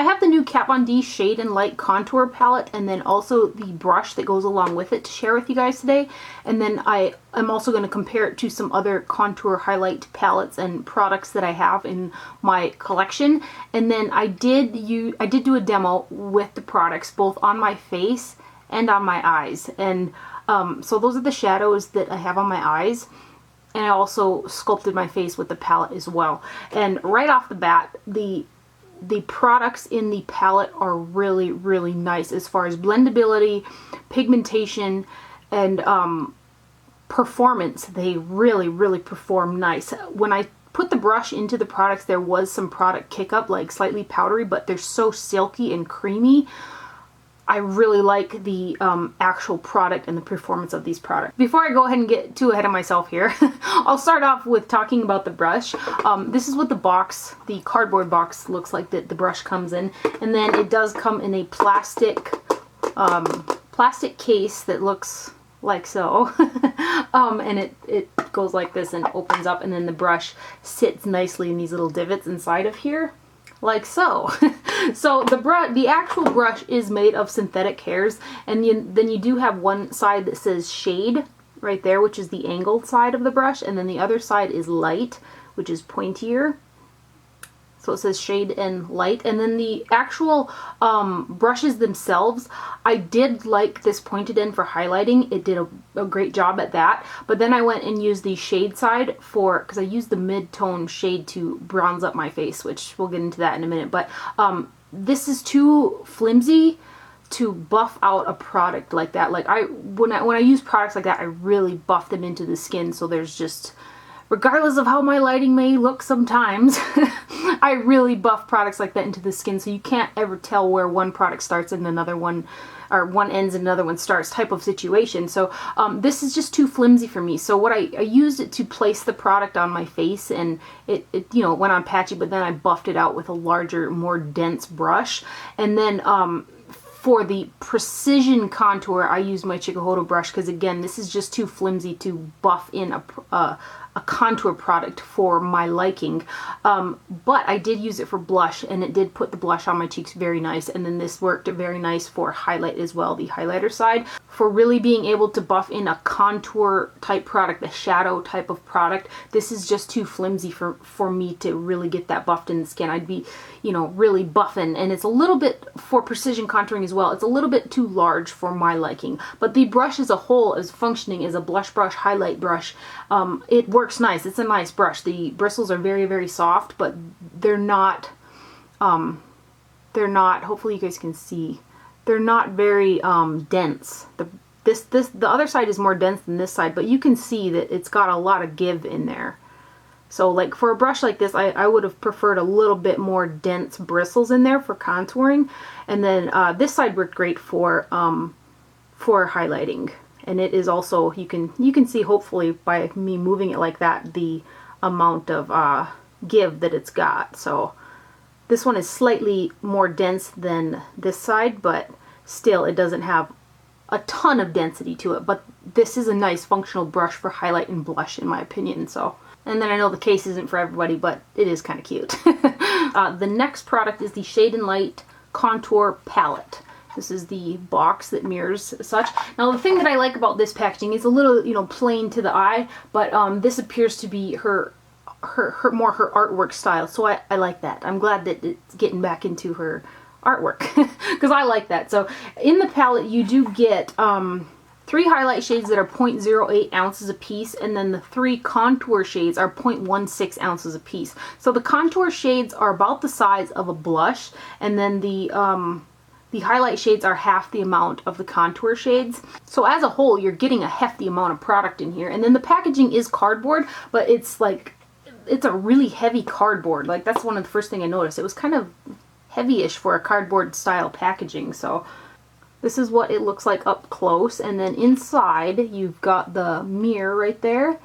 I have the new Kat Von D Shade and Light Contour Palette, and then also the brush that goes along with it to share with you guys today. And then I'm also going to compare it to some other contour highlight palettes and products that I have in my collection. And then I did do a demo with the products both on my face and on my eyes. And so those are the shadows that I have on my eyes. And I also sculpted my face with the palette as well. And right off the bat, the products in the palette are really, really nice as far as blendability, pigmentation, and performance. They really, really perform nice. When I put the brush into the products, there was some product kick up, like slightly powdery, but they're so silky and creamy. I really like the actual product and the performance of these products. Before I go ahead and get too ahead of myself here, I'll start off with talking about the brush. This is what the box, the cardboard box, looks like that the brush comes in. And then it does come in a plastic case that looks like so. And it goes like this and opens up, and then the brush sits nicely in these little divots inside of here. Like so. So the actual brush is made of synthetic hairs, and then you do have one side that says shade right there, which is the angled side of the brush, and then the other side is light, which is pointier. So it says shade and light. And then the actual brushes themselves, I did like this pointed end for highlighting. It did a great job at that. But then I went and used the shade side because I used the mid-tone shade to bronze up my face, which we'll get into that in a minute. But this is too flimsy to buff out a product like that. Like when I use products like that, I really buff them into the skin. So there's just, regardless of how my lighting may look sometimes, I really buff products like that into the skin, so you can't ever tell where one product starts and another one, or one ends and another one starts type of situation. So this is just too flimsy for me. So what I used it to place the product on my face, and it you know, went on patchy, but then I buffed it out with a larger, more dense brush. And then for the precision contour, I used my Chikuhodo brush, because again, this is just too flimsy to buff in a contour product for my liking. But I did use it for blush, and it did put the blush on my cheeks very nice. And then this worked very nice for highlight as well, the highlighter side. For really being able to buff in a contour type product, a shadow type of product, this is just too flimsy for me to really get that buffed in the skin. I'd be, you know, really buffing. And it's a little bit, for precision contouring as well, it's a little bit too large for my liking. But the brush as a whole is functioning as a blush brush, highlight brush. It works nice. It's a nice brush. The bristles are very, very soft, but they're not, hopefully you guys can see, they're not very dense. The other side is more dense than this side, but you can see that it's got a lot of give in there. So like for a brush like this, I would have preferred a little bit more dense bristles in there for contouring. And then this side worked great for highlighting. And it is also, you can see hopefully by me moving it like that, the amount of give that it's got. So this one is slightly more dense than this side, but still it doesn't have a ton of density to it. But this is a nice functional brush for highlight and blush in my opinion. So, and then I know the case isn't for everybody, but it is kind of cute. The next product is the Shade and Light Contour Palette. This is the box that mirrors such. Now the thing that I like about this packaging is a little, you know, plain to the eye, but this appears to be her artwork style, so I like that. I'm glad that it's getting back into her artwork, because I like that. So in the palette you do get 3 highlight shades that are 0.08 ounces a piece, and then the 3 contour shades are 0.16 ounces a piece. So the contour shades are about the size of a blush, and then the highlight shades are half the amount of the contour shades. So as a whole, you're getting a hefty amount of product in here. And then the packaging is cardboard, but it's like, it's a really heavy cardboard. Like that's one of the first thing I noticed. It was kind of heavy-ish for a cardboard style packaging. So this is what it looks like up close. And then inside, you've got the mirror right there.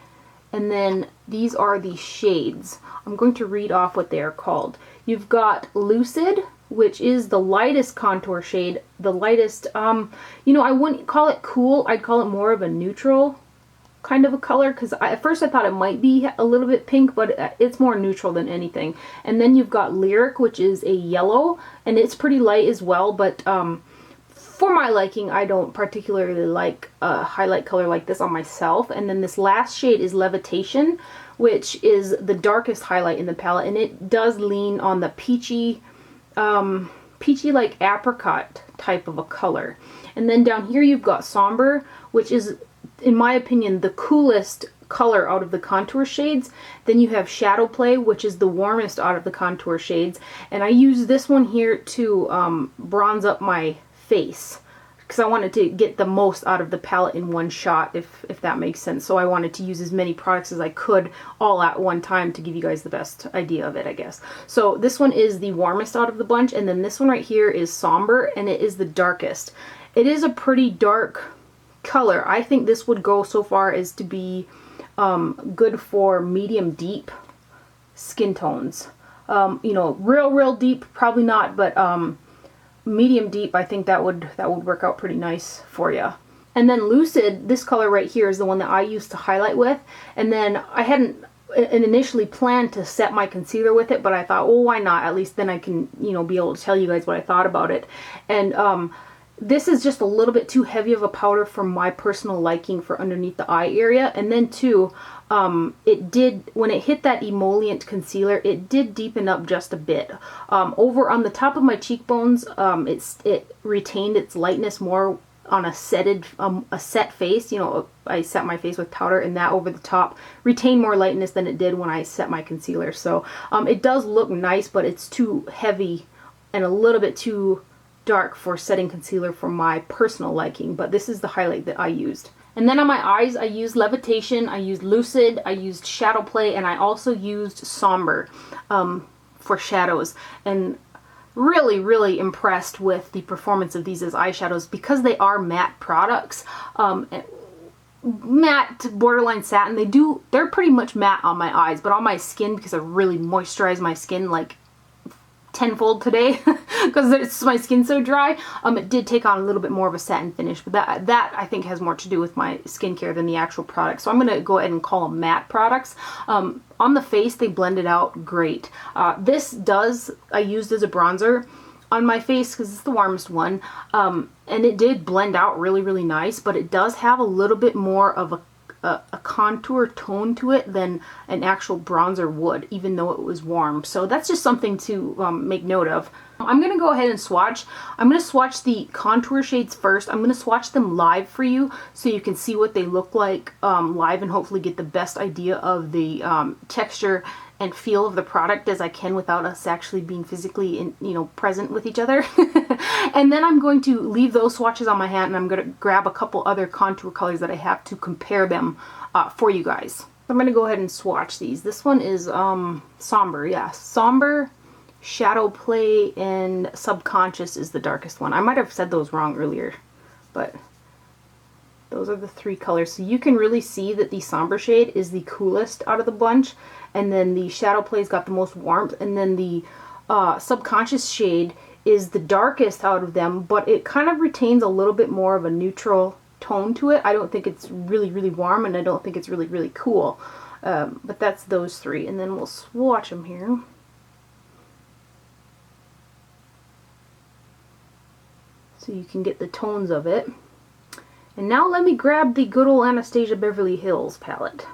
And then these are the shades. I'm going to read off what they are called. You've got Lucid, which is the lightest contour shade, the lightest, you know, I wouldn't call it cool, I'd call it more of a neutral kind of a color, because at first I thought it might be a little bit pink, but it's more neutral than anything. And then you've got Lyric, which is a yellow, and it's pretty light as well, but for my liking, I don't particularly like a highlight color like this on myself. And then this last shade is Levitation, which is the darkest highlight in the palette, and it does lean on the peachy like apricot type of a color. And then down here you've got Somber, which is, in my opinion, the coolest color out of the contour shades. Then you have Shadow Play, which is the warmest out of the contour shades. And I use this one here to bronze up my face, because I wanted to get the most out of the palette in one shot, if that makes sense. So I wanted to use as many products as I could all at one time to give you guys the best idea of it, I guess. So this one is the warmest out of the bunch, and then this one right here is Somber, and it is the darkest. It is a pretty dark color. I think this would go so far as to be good for medium deep skin tones. You know, real deep, probably not, but medium deep, I think that would work out pretty nice for you. And then Lucid, this color right here is the one that I used to highlight with, and then I hadn't initially planned to set my concealer with it, but I thought, well, why not? At least then I can, you know, be able to tell you guys what I thought about it. And this is just a little bit too heavy of a powder for my personal liking for underneath the eye area. And then too, it did, when it hit that emollient concealer, it did deepen up just a bit. Over on the top of my cheekbones, it retained its lightness more on a set face. You know, I set my face with powder, and that over the top retained more lightness than it did when I set my concealer. So it does look nice, but it's too heavy and a little bit too dark for setting concealer for my personal liking. But this is the highlight that I used. And then on my eyes, I used Levitation, I used Lucid, I used Shadow Play, and I also used Somber for shadows. And really impressed with the performance of these as eyeshadows, because they are matte products. Matte, borderline satin. They're pretty much matte on my eyes, but on my skin, because I really moisturized my skin like tenfold today because my skin's so dry, it did take on a little bit more of a satin finish, but that I think has more to do with my skincare than the actual product. So I'm going to go ahead and call them matte products. On the face, they blended out great. This I used as a bronzer on my face because it's the warmest one, and it did blend out really nice, but it does have a little bit more of a contour tone to it than an actual bronzer would, even though it was warm. So that's just something to make note of. I'm going to go ahead and swatch. I'm going to swatch the contour shades first. I'm going to swatch them live for you so you can see what they look like live, and hopefully get the best idea of the texture and feel of the product as I can without us actually being physically present with each other. And then I'm going to leave those swatches on my hand, and I'm going to grab a couple other contour colors that I have to compare them for you guys. I'm going to go ahead and swatch these. This one is Somber, yeah. Somber, Shadow Play, and Subconscious is the darkest one. I might have said those wrong earlier, but those are the three colors. So you can really see that the Somber shade is the coolest out of the bunch, and then the Shadow Play's got the most warmth, and then the Subconscious shade is the darkest out of them, but it kind of retains a little bit more of a neutral tone to it. I don't think it's really warm, and I don't think it's really cool. But that's those three, and then we'll swatch them here. So you can get the tones of it. And now let me grab the good old Anastasia Beverly Hills palette.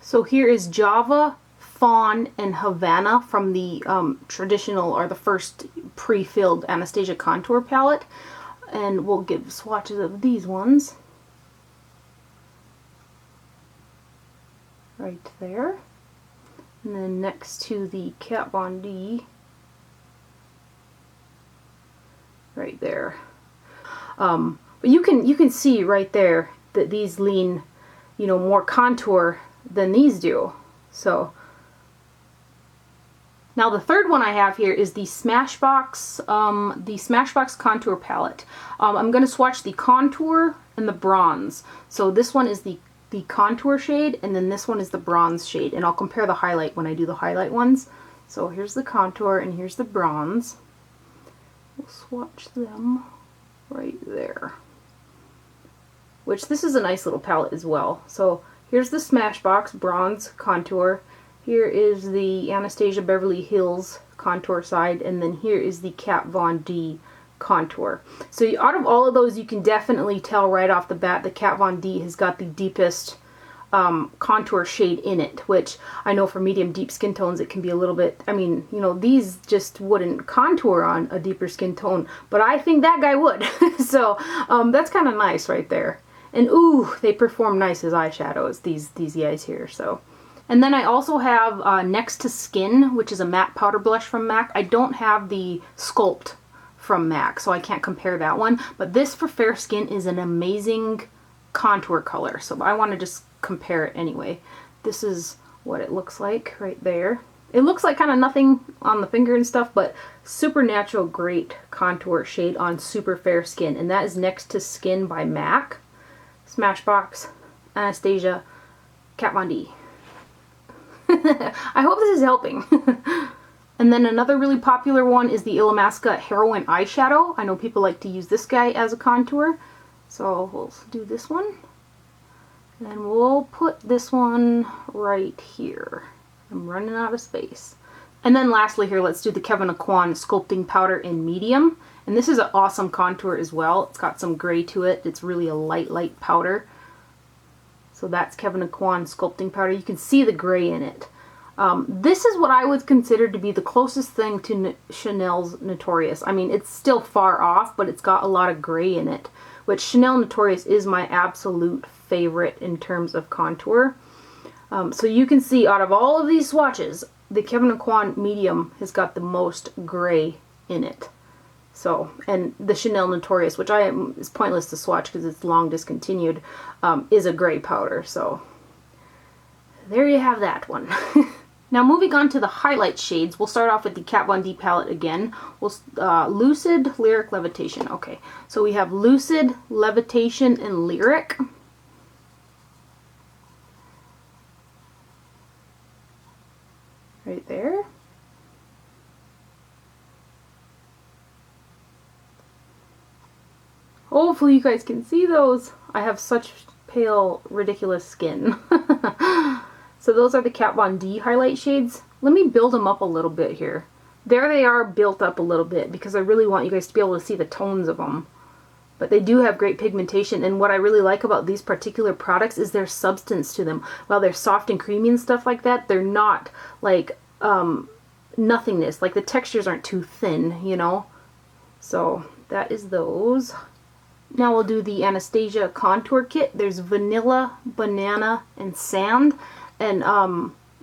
So here is Java, Fawn, and Havana from the traditional, or the first pre-filled Anastasia Contour palette. And we'll give swatches of these ones. Right there. And then next to the Kat Von D. Right there. But you can see right there that these lean, more contour than these do. So now the third one I have here is the Smashbox, Contour Palette. I'm going to swatch the contour and the bronze. So this one is the contour shade, and then this one is the bronze shade, and I'll compare the highlight when I do the highlight ones. So here's the contour and here's the bronze. We'll swatch them right there. which this is a nice little palette as well. So here's the Smashbox Bronze Contour. Here is the Anastasia Beverly Hills contour side, and then here is the Kat Von D contour. So out of all of those, you can definitely tell right off the bat the Kat Von D has got the deepest contour shade in it, which I know for medium deep skin tones it can be a little bit, I mean, you know, these just wouldn't contour on a deeper skin tone, but I think that guy would. So that's kind of nice right there. And ooh, they perform nice as eyeshadows, these guys here. So, and then I also have Next to Skin, which is a matte powder blush from MAC. I don't have the Sculpt from MAC, so I can't compare that one, but this for fair skin is an amazing contour color, so I want to just compare it anyway. This is what it looks like right there. It looks like kind of nothing on the finger and stuff, but super natural, great contour shade on super fair skin, and that is Next to Skin by MAC. Smashbox, Anastasia, Kat Von D. I hope this is helping. And then another really popular one is the Illamasqua Heroine Eyeshadow. I know people like to use this guy as a contour. So we'll do this one. And we'll put this one right here. I'm running out of space. And then lastly here, let's do the Kwan Sculpting Powder in medium. And this is an awesome contour as well. It's got some gray to it. It's really a light powder. So that's Kwan Sculpting Powder. You can see the gray in it. This is what I would consider to be the closest thing to Chanel's Notorious. I mean, it's still far off, but it's got a lot of gray in it, which Chanel Notorious is my absolute favorite in terms of contour. So you can see out of all of these swatches, the Kwan Medium has got the most gray in it. So, and the Chanel Notorious, which is pointless to swatch because it's long discontinued, is a gray powder. So there you have that one. Now moving on to the highlight shades, we'll start off with the Kat Von D palette again. We'll Lucid, Lyric, Levitation. Okay, so we have Lucid, Levitation, and Lyric. Right there. Hopefully you guys can see those. I have such pale, ridiculous skin. So those are the Kat Von D highlight shades. Let me build them up a little bit here. There they are built up a little bit because I really want you guys to be able to see the tones of them. But they do have great pigmentation, and what I really like about these particular products is their substance to them. While they're soft and creamy and stuff like that, they're not like nothingness. Like the textures aren't too thin, you know? So that is those. Now we'll do the Anastasia Contour Kit. There's Vanilla, Banana, and Sand. And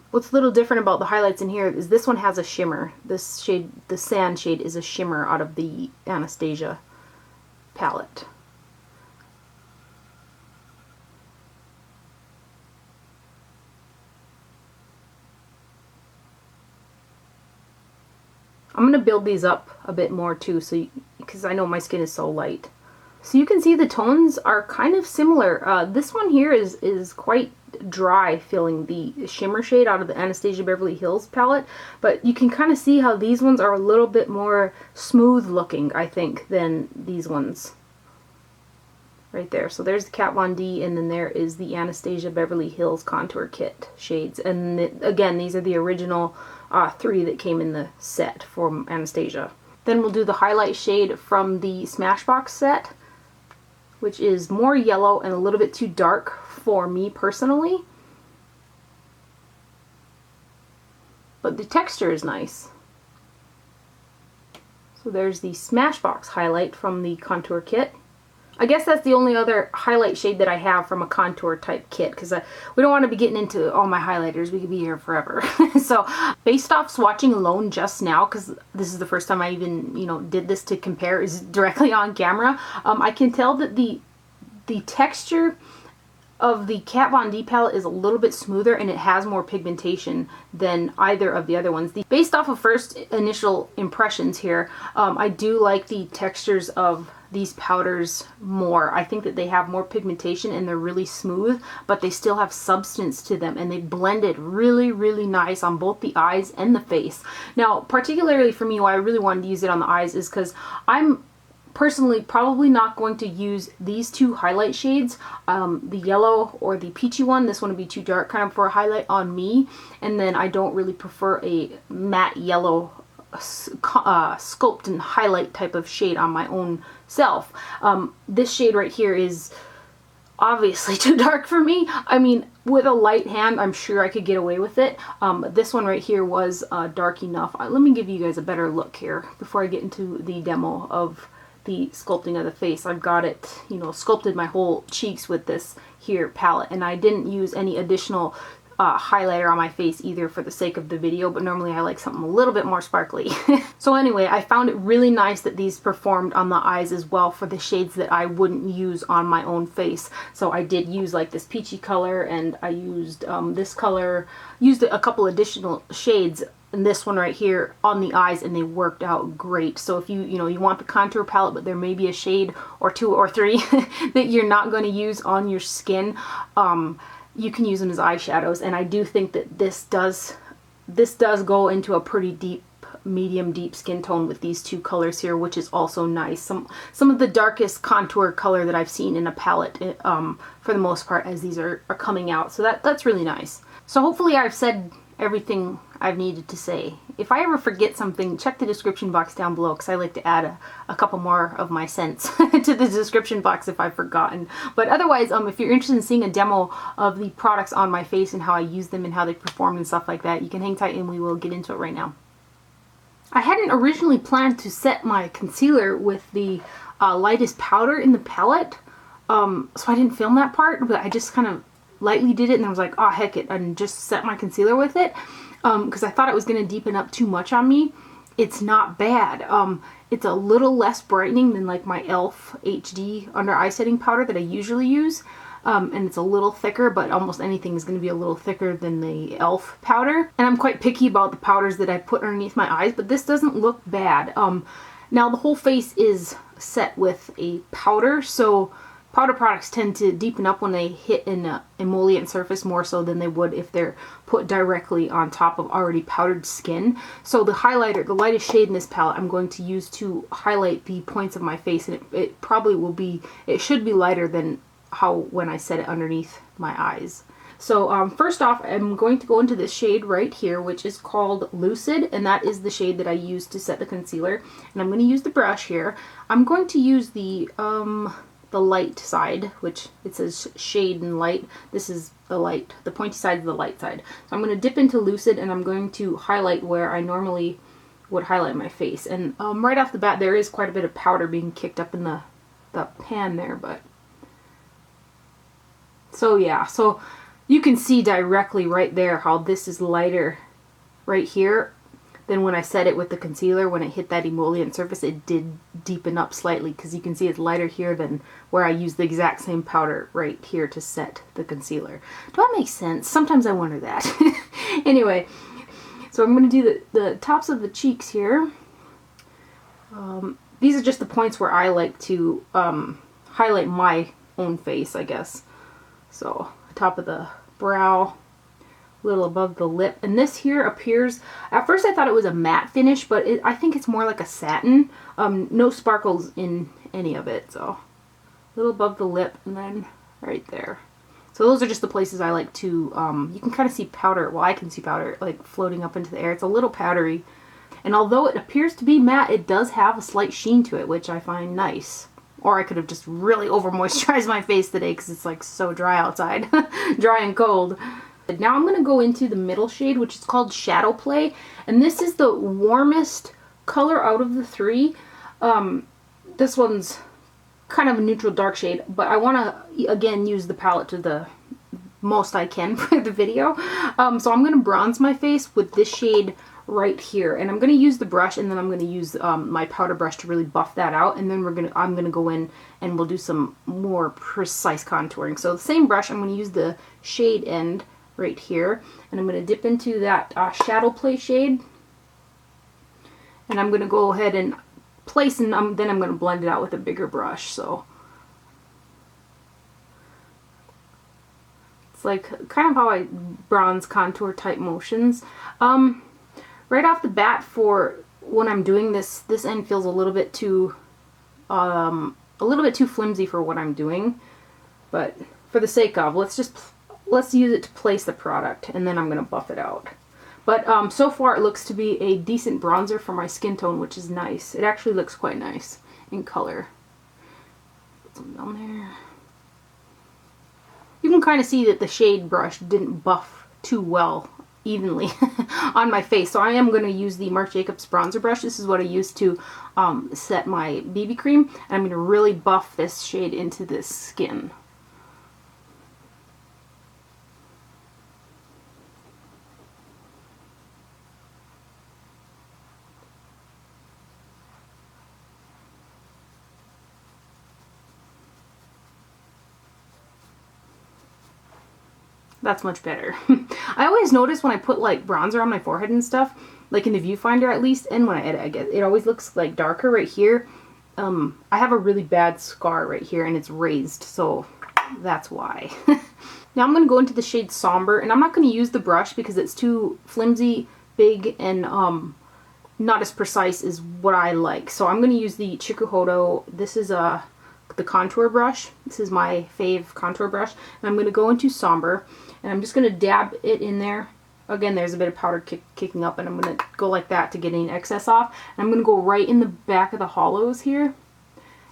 what's a little different about the highlights in here is this one has a shimmer. This shade, the Sand shade, is a shimmer out of the Anastasia palette. I'm going to build these up a bit more too, so because I know my skin is so light. So you can see the tones are kind of similar. This one here is quite dry feeling, the shimmer shade out of the Anastasia Beverly Hills palette, but you can kind of see how these ones are a little bit more smooth looking, I think, than these ones. Right there. So there's the Kat Von D, and then there is the Anastasia Beverly Hills Contour Kit shades. And again, these are the original 3 that came in the set from Anastasia. Then we'll do the highlight shade from the Smashbox set, which is more yellow and a little bit too dark for me personally. But the texture is nice. So there's the Smashbox highlight from the Contour Kit. I guess that's the only other highlight shade that I have from a contour type kit, because we don't want to be getting into all my highlighters. We could be here forever. So based off swatching alone just now, because this is the first time I even, you know, did this to compare is directly on camera, I can tell that the texture of the Kat Von D palette is a little bit smoother, and it has more pigmentation than either of the other ones. Based off of first initial impressions here, I do like the textures of these powders more. I think that they have more pigmentation and they're really smooth, but they still have substance to them, and they blended really, really nice on both the eyes and the face. Now, particularly for me, why I really wanted to use it on the eyes is because I'm personally probably not going to use these two highlight shades, the yellow or the peachy one. This one would be too dark kind of for a highlight on me, and then I don't really prefer a matte yellow sculpt and highlight type of shade on my own self. This shade right here is obviously too dark for me. I mean, with a light hand, I'm sure I could get away with it. This one right here was dark enough. Let me give you guys a better look here before I get into the demo of the sculpting of the face. I've got it, you know, sculpted my whole cheeks with this here palette, and I didn't use any additional highlighter on my face either for the sake of the video, but normally I like something a little bit more sparkly. So anyway, I found it really nice that these performed on the eyes as well for the shades that I wouldn't use on my own face. So I did use like this peachy color, and I used this color, used a couple additional shades, and this one right here on the eyes, and they worked out great. So if you want the contour palette, but there may be a shade or two or three that you're not going to use on your skin, you can use them as eyeshadows. And I do think that this does go into a pretty deep, medium deep skin tone with these two colors here, which is also nice. Some of the darkest contour color that I've seen in a palette, for the most part, as these are coming out. So that's really nice. So hopefully I've said everything I've needed to say. If I ever forget something, check the description box down below, because I like to add a couple more of my cents to the description box if I've forgotten. But otherwise, if you're interested in seeing a demo of the products on my face and how I use them and how they perform and stuff like that, you can hang tight and we will get into it right now. I hadn't originally planned to set my concealer with the lightest powder in the palette, so I didn't film that part, but I just kind of lightly did it, and I was like, oh heck it, and just set my concealer with it, because I thought it was going to deepen up too much on me. It's not bad. It's a little less brightening than like my e.l.f. HD under eye setting powder that I usually use, and it's a little thicker, but almost anything is going to be a little thicker than the e.l.f. powder. And I'm quite picky about the powders that I put underneath my eyes, but this doesn't look bad. Now the whole face is set with a powder, so powder products tend to deepen up when they hit an emollient surface more so than they would if they're put directly on top of already powdered skin. So the highlighter, the lightest shade in this palette, I'm going to use to highlight the points of my face, and it probably will be, it should be lighter than how when I set it underneath my eyes. So first off, I'm going to go into this shade right here, which is called Lucid, and that is the shade that I used to set the concealer. And I'm going to use the brush here. I'm going to use the light side, which it says shade and light. This is the light, the pointy side of the light side. So I'm going to dip into Lucid, and I'm going to highlight where I normally would highlight my face. And right off the bat, there is quite a bit of powder being kicked up in the pan there, but so yeah, so you can see directly right there how this is lighter right here than when I set it with the concealer. When it hit that emollient surface, it did deepen up slightly, because you can see it's lighter here than where I used the exact same powder right here to set the concealer. Does that make sense? Sometimes I wonder that. Anyway, so I'm going to do the tops of the cheeks here. These are just the points where I like to highlight my own face, I guess. So top of the brow, a little above the lip, and this here appears, at first I thought it was a matte finish, but I think it's more like a satin. No sparkles in any of it, so a little above the lip, and then right there. So those are just the places I like to, you can kind of see powder, well I can see powder like floating up into the air. It's a little powdery, and although it appears to be matte, it does have a slight sheen to it, which I find nice. Or I could have just really over moisturized my face today because it's like so dry outside, dry and cold. Now I'm going to go into the middle shade, which is called Shadow Play, and this is the warmest color out of the three. This one's kind of a neutral dark shade, but I want to again use the palette to the most I can for the video. So I'm going to bronze my face with this shade right here, and I'm going to use the brush, and then I'm going to use my powder brush to really buff that out, and then I'm going to go in and we'll do some more precise contouring. So the same brush, I'm going to use the shade end right here, and I'm going to dip into that Shadow Play shade, and I'm going to go ahead and place, and then I'm going to blend it out with a bigger brush. So it's like kind of how I bronze contour type motions. Right off the bat, for when I'm doing this, this end feels a little bit too a little bit too flimsy for what I'm doing, but for the sake of, let's use it to place the product, and then I'm going to buff it out. But so far it looks to be a decent bronzer for my skin tone, which is nice. It actually looks quite nice in color. Put some down there. You can kind of see that the shade brush didn't buff too well evenly on my face. So I am going to use the Marc Jacobs bronzer brush. This is what I use to set my BB cream. And I'm going to really buff this shade into this skin. That's much better. I always notice when I put like bronzer on my forehead and stuff, like in the viewfinder at least, and when I edit, it always looks like darker right here. I have a really bad scar right here and it's raised, so that's why. Now I'm going to go into the shade Somber, and I'm not going to use the brush because it's too flimsy, big, and not as precise as what I like. So I'm going to use the Chikuhodo. This is the contour brush. This is my fave contour brush. And I'm going to go into Somber, and I'm just going to dab it in there. Again, there's a bit of powder kicking up, and I'm going to go like that to get any excess off. And I'm going to go right in the back of the hollows here.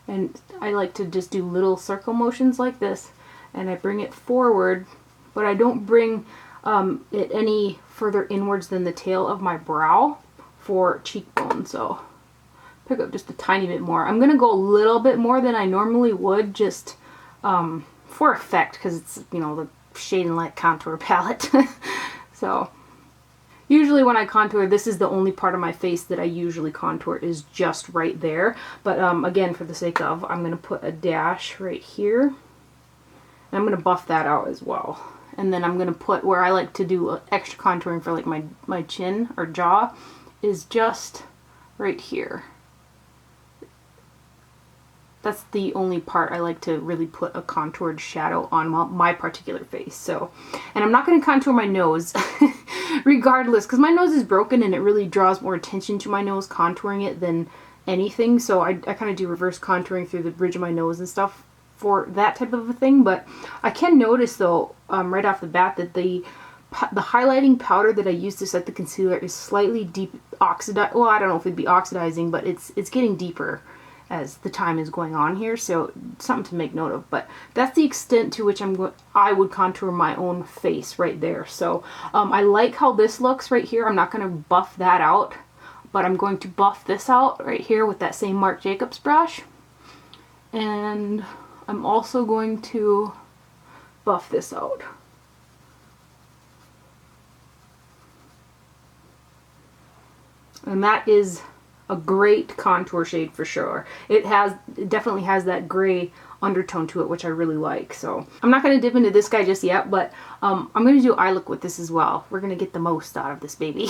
And I like to just do little circle motions like this. And I bring it forward, but I don't bring it any further inwards than the tail of my brow for cheekbone. So pick up just a tiny bit more. I'm going to go a little bit more than I normally would, just for effect, because it's, you know, the Shade and Light contour palette. So usually when I contour, this is the only part of my face that I usually contour, is just right there. But again, for the sake of, I'm going to put a dash right here. And I'm going to buff that out as well. And then I'm going to put, where I like to do extra contouring for like my chin or jaw, is just right here. That's the only part I like to really put a contoured shadow on my particular face. So, and I'm not going to contour my nose regardless, because my nose is broken and it really draws more attention to my nose contouring it than anything. So I kind of do reverse contouring through the bridge of my nose and stuff for that type of a thing. But I can notice though, right off the bat, that the highlighting powder that I use to set the concealer is slightly deep oxidized. Well, I don't know if it'd be oxidizing, but it's getting deeper as the time is going on here, so something to make note of. But that's the extent to which I would contour my own face right there. So I like how this looks right here. I'm not going to buff that out, but I'm going to buff this out right here with that same Marc Jacobs brush. And I'm also going to buff this out. And that is a great contour shade for sure. It definitely has that gray undertone to it, which I really like. So I'm not going to dip into this guy just yet, but I'm going to do eye look with this as well. We're going to get the most out of this baby.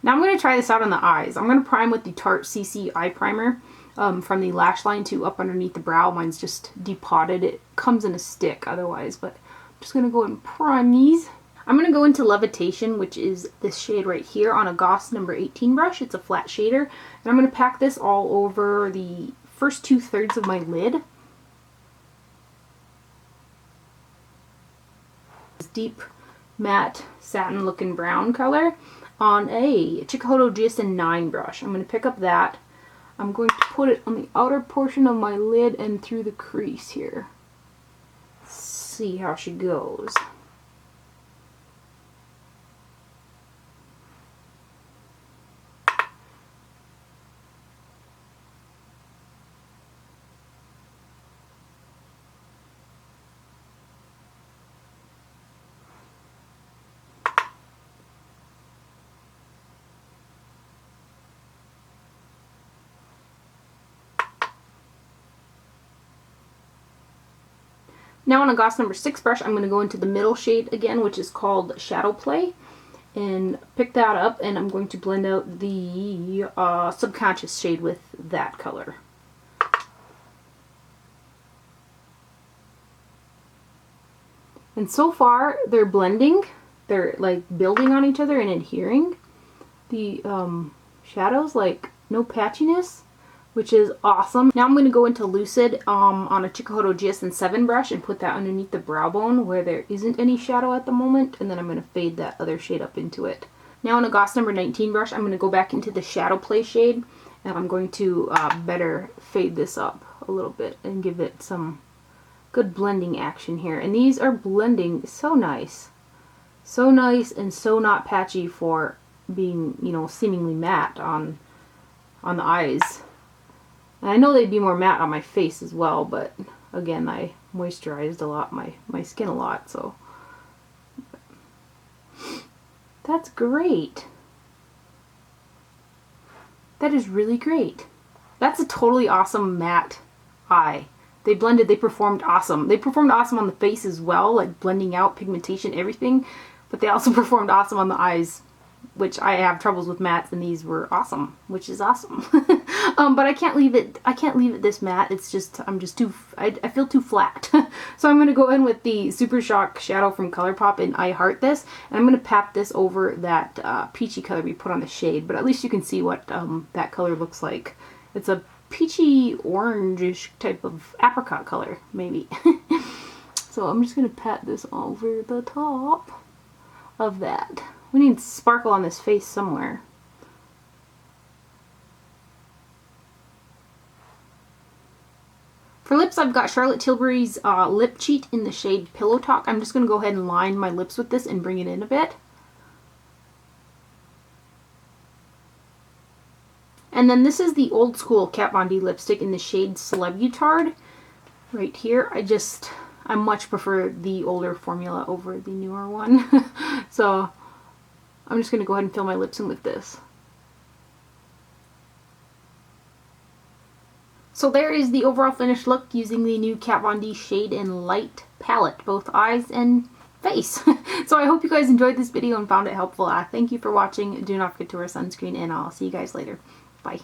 Now I'm going to try this out on the eyes. I'm going to prime with the Tarte CC Eye Primer from the lash line to up underneath the brow. Mine's just depotted. It comes in a stick otherwise, but I'm just going to go and prime these. I'm going to go into Levitation, which is this shade right here, on a Goss number 18 brush. It's a flat shader. And I'm going to pack this all over the first 2/3 of my lid. This deep matte satin looking brown color on a Chikuhodo GSN 9 brush. I'm going to pick up that. I'm going to put it on the outer portion of my lid and through the crease here. See how she goes. Now on a Goss number 6 brush, I'm going to go into the middle shade again, which is called Shadow Play, and pick that up, and I'm going to blend out the subconscious shade with that color. And so far, they're blending. They're like building on each other and adhering. The shadows, like no patchiness. which is awesome. Now I'm going to go into Lucid on a Chikuhodo GSN7 brush and put that underneath the brow bone where there isn't any shadow at the moment, and then I'm going to fade that other shade up into it. Now on a Goss number 19 brush, I'm going to go back into the Shadow Play shade, and I'm going to better fade this up a little bit and give it some good blending action here. And these are blending so nice. So nice and so not patchy for being, you know, seemingly matte on the eyes. And I know they'd be more matte on my face as well, but again, I moisturized a lot, my skin a lot, so that's great. That is really great. That's a totally awesome matte eye. They blended, they performed awesome. They performed awesome on the face as well, like blending out pigmentation, everything, but they also performed awesome on the eyes, which I have troubles with mattes, and these were awesome, which is awesome. But I can't leave it this matte. It's just, I feel too flat. So I'm going to go in with the Super Shock Shadow from ColourPop and I Heart This, and I'm going to pat this over that peachy color we put on the shade, but at least you can see what that color looks like. It's a peachy orangish type of apricot color, maybe. So I'm just going to pat this over the top of that. We need sparkle on this face somewhere. For lips, I've got Charlotte Tilbury's Lip Cheat in the shade Pillow Talk. I'm just going to go ahead and line my lips with this and bring it in a bit. And then this is the old school Kat Von D lipstick in the shade Celebutard. Right here. I much prefer the older formula over the newer one. So I'm just going to go ahead and fill my lips in with this. So there is the overall finished look using the new Kat Von D Shade and Light palette, both eyes and face. So I hope you guys enjoyed this video and found it helpful. Thank you for watching. Do not forget to wear sunscreen, and I'll see you guys later. Bye.